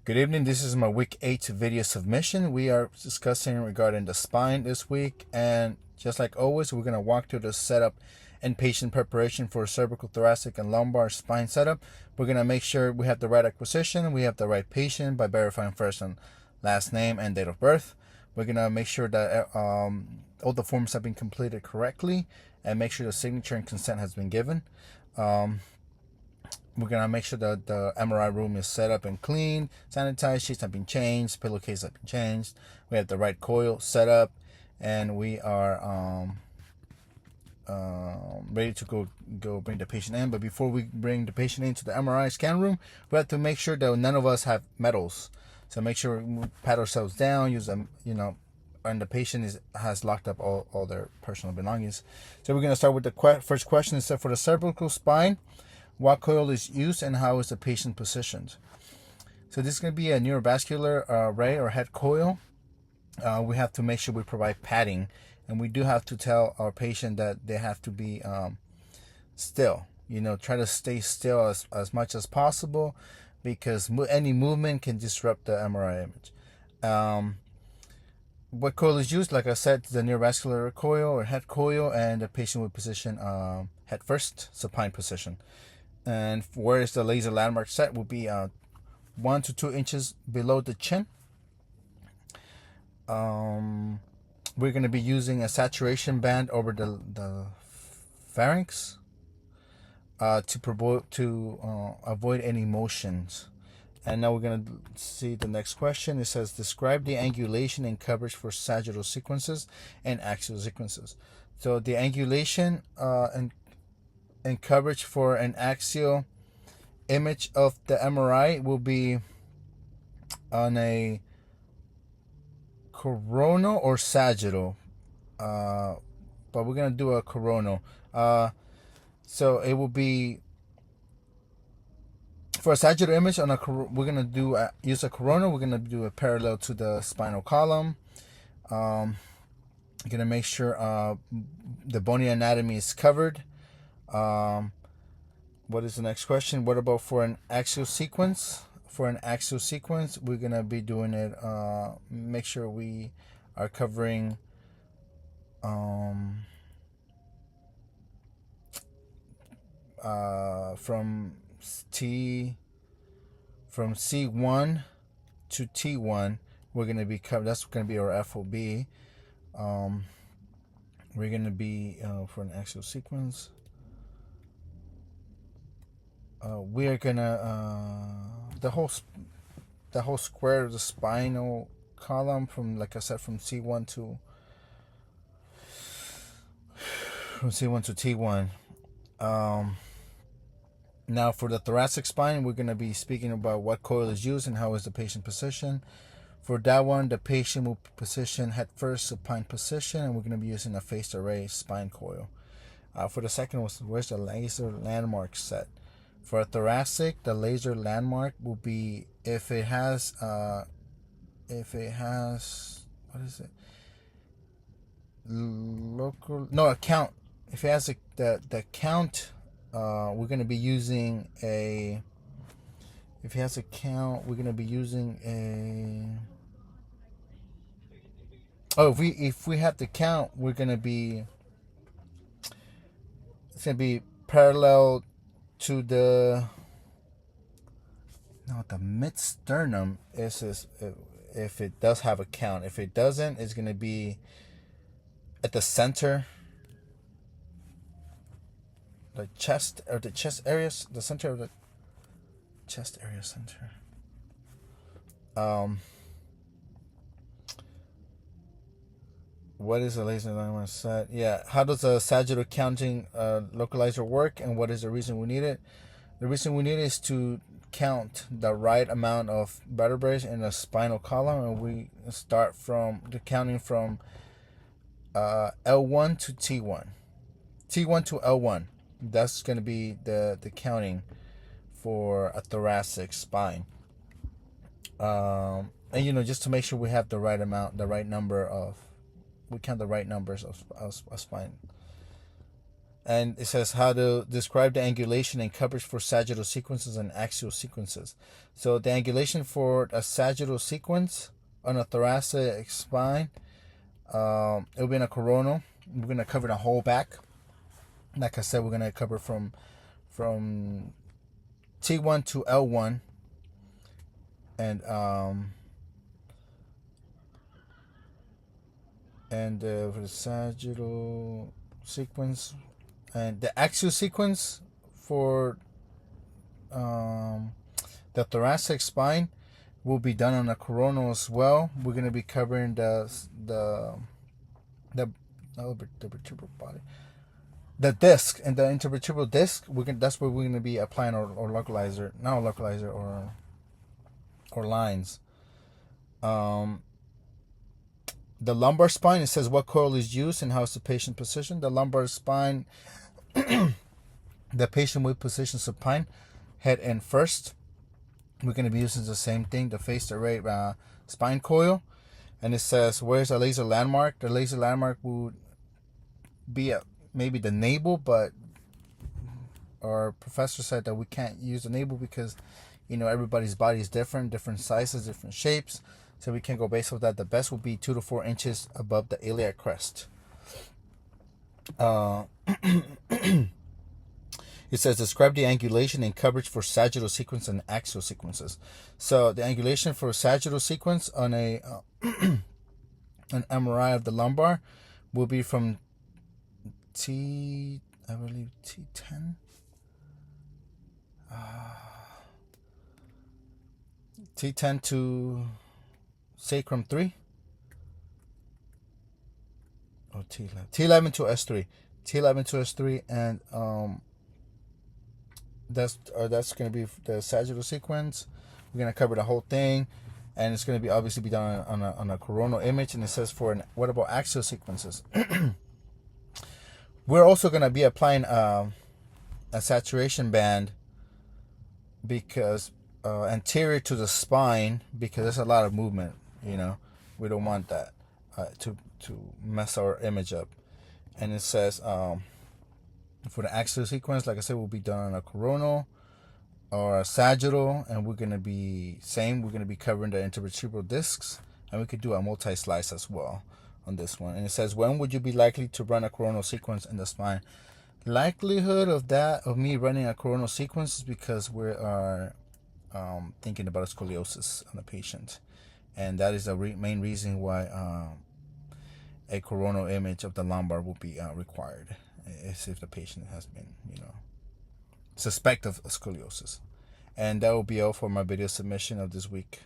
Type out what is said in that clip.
Good evening. This is my week 8 video submission. We are discussing regarding the spine this week, and just like always, we're going to walk through the setup and patient preparation for cervical, thoracic, and lumbar spine setup. We're going to make sure we have the right acquisition, we have the right patient by verifying first and last name and date of birth. We're going to make sure that all the forms have been completed correctly and make sure the signature and consent has been given. We're going to make sure that the MRI room is set up and clean, sanitized, sheets have been changed, pillowcase have been changed. We have the right coil set up, and we are ready to go bring the patient in. But before we bring the patient into the MRI scan room, we have to make sure that none of us have medals. So make sure we pat ourselves down, use them, and the patient has locked up all their personal belongings. So we're going to start with the first question. Is for the cervical spine, what coil is used and how is the patient positioned? So this is going to be a neurovascular array or head coil. We have to make sure we provide padding, and we do have to tell our patient that they have to be still. Try to stay still as much as possible, because any movement can disrupt the MRI image. What coil is used? Like I said, the neurovascular coil or head coil, and the patient will position head first, supine position. And where is the laser landmark set will be 1 to 2 inches below the chin. We're going to be using a saturation band over the pharynx to avoid any motions. And now we're going to see the next question. It says, describe the angulation and coverage for sagittal sequences and axial sequences. So the angulation and coverage for an axial image of the MRI will be on a coronal or sagittal, but we're gonna do a coronal. So it will be for a sagittal image on we're gonna use a coronal. We're gonna do a parallel to the spinal column. You're gonna make sure the bony anatomy is covered. What is the next question? What about for an axial sequence? For an axial sequence, we're gonna be doing it. Make sure we are covering from C1 to T1. We're gonna be covered. That's gonna be our FOB. We're gonna be for an axial sequence. We are gonna the whole square of the spinal column from, like I said, from C1 to T1. Now for the thoracic spine, we're gonna be speaking about what coil is used and how is the patient position. For that one, the patient will position head first, supine position, and we're gonna be using a phased array spine coil. For the second one, where's the laser landmark set? For a thoracic, the laser landmark will be if it has what is it? A count. If it has the count, we're going to be using a. If it has a count, we're going to be using a. Oh, if we have the count, we're going to be. It's going to be parallel to the mid sternum is if it does have a count. If it doesn't, it's going to be at the center, the chest areas, the center of the chest area center. What is the laser landmark set? Yeah, how does the sagittal counting localizer work, and what is the reason we need it? The reason we need it is to count the right amount of vertebrae in the spinal column, and we start from the counting from L1 to T1. T1 to L1. That's going to be the counting for a thoracic spine. And just to make sure we have the right amount, the right number of. We count the right numbers of spine. And it says how to describe the angulation and coverage for sagittal sequences and axial sequences. So the angulation for a sagittal sequence on a thoracic spine, it'll be in a coronal. We're going to cover the whole back. Like I said, we're going to cover from T1 to L1. And for the sagittal sequence and the axial sequence for the thoracic spine will be done on a coronal as well. We're going to be covering the vertebral body, the disc, and the intervertebral disc. That's where we're going to be applying our localizer, not a localizer, or lines. The lumbar spine, it says what coil is used and how is the patient positioned. The lumbar spine, the patient will position supine, head in first. We're going to be using the same thing, the phased array spine coil. And it says, where's the laser landmark? The laser landmark would be at maybe the navel, but our professor said that we can't use the navel because, everybody's body is different sizes, different shapes. So we can go based off that. The best will be 2 to 4 inches above the iliac crest. It says describe the angulation and coverage for sagittal sequence and axial sequences. So the angulation for a sagittal sequence on an MRI of the lumbar will be from T10. T10 to sacrum 3 or T11 to S3, and that's going to be the sagittal sequence. We're going to cover the whole thing, and it's going to be obviously be done on a coronal image. And it says what about axial sequences? We're also going to be applying a saturation band because anterior to the spine, because there's a lot of movement. We don't want that to mess our image up. And it says for the axial sequence, like I said, will be done on a coronal or a sagittal, and we're going to be covering the intervertebral discs, and we could do a multi-slice as well on this one. And it says, when would you be likely to run a coronal sequence in the spine? Likelihood of me running a coronal sequence is because we are thinking about scoliosis on a patient. And that is the main reason why a coronal image of the lumbar will be required, is if the patient has been, suspect of scoliosis. And that will be all for my video submission of this week.